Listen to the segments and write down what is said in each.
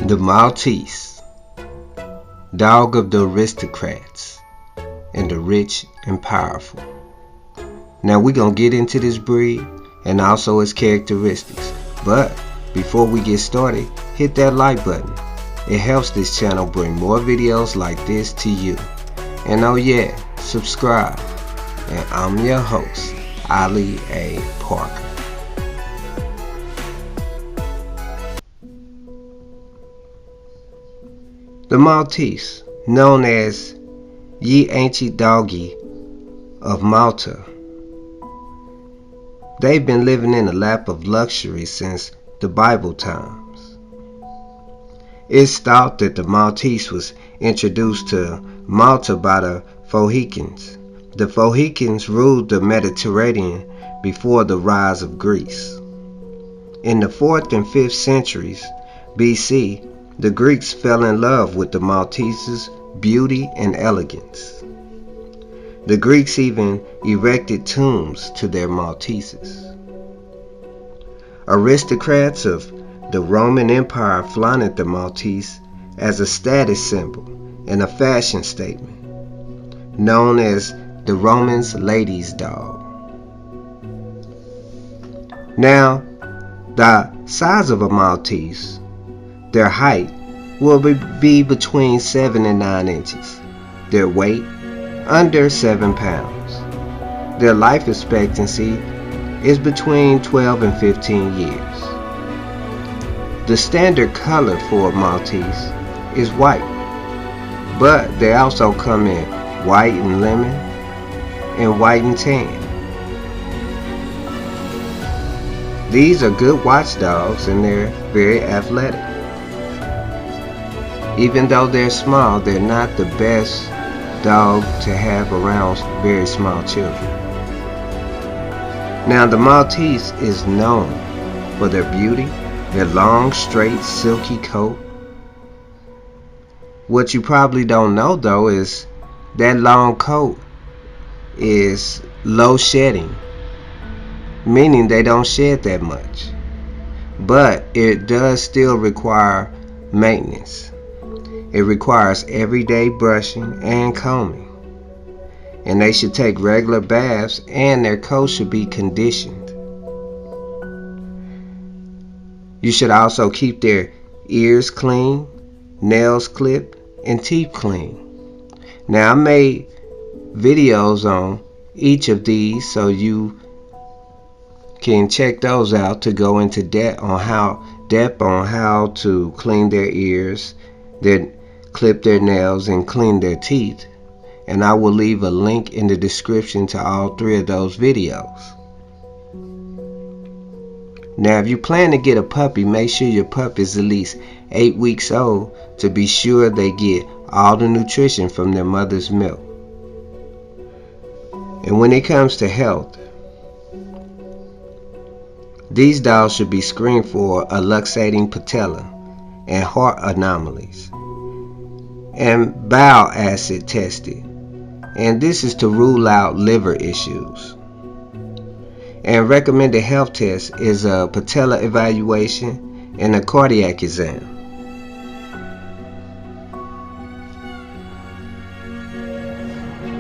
The Maltese, dog of the aristocrats and the rich and powerful. Now we're going to get into this breed and also its characteristics. But before we get started, hit that like button. It helps this channel bring more videos like this to you. And oh yeah, subscribe. And I'm your host, Ali A. Parker. The Maltese, known as Ye Ancient Doggy of Malta. They've been living in the lap of luxury since the Bible times. It's thought that the Maltese was introduced to Malta by the Phoenicians. The Phoenicians ruled the Mediterranean before the rise of Greece. In the 4th and 5th centuries BC, the Greeks fell in love with the Maltese's beauty and elegance. The Greeks even erected tombs to their Malteses. Aristocrats of the Roman Empire flaunted the Maltese as a status symbol and a fashion statement, known as the Romans' ladies' dog. Now, the size of a Maltese, their height, will be between 7 and 9 inches. Their weight, under 7 pounds. Their life expectancy is between 12 and 15 years. The standard color for a Maltese is white, but they also come in white and lemon and white and tan. These are good watchdogs and they're very athletic. Even though they're small, they're not the best dog to have around very small children. Now the Maltese is known for their beauty, their long, straight, silky coat. What you probably don't know though is that long coat is low shedding, meaning they don't shed that much. But it does still require maintenance. It requires everyday brushing and combing. And they should take regular baths and their coat should be conditioned. You should also keep their ears clean, nails clipped, and teeth clean. Now I made videos on each of these so you can check those out to go into depth on how to clean their ears, clip their nails, and clean their teeth. And I will leave a link in the description to all 3 of those videos. Now if you plan to get a puppy, make sure your pup is at least 8 weeks old to be sure they get all the nutrition from their mother's milk. And when it comes to health, these dogs should be screened for a luxating patella and heart anomalies, and bile acid tested, and this is to rule out liver issues. And recommended health test is a patella evaluation and a cardiac exam.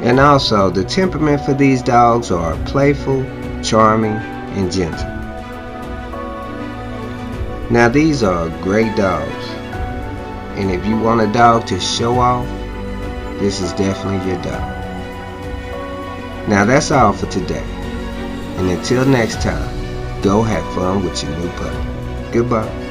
And also the temperament for these dogs are playful, charming, and gentle. Now these are great dogs, and if you want a dog to show off, this is definitely your dog. Now that's all for today, and until next time, go have fun with your new puppy. Goodbye.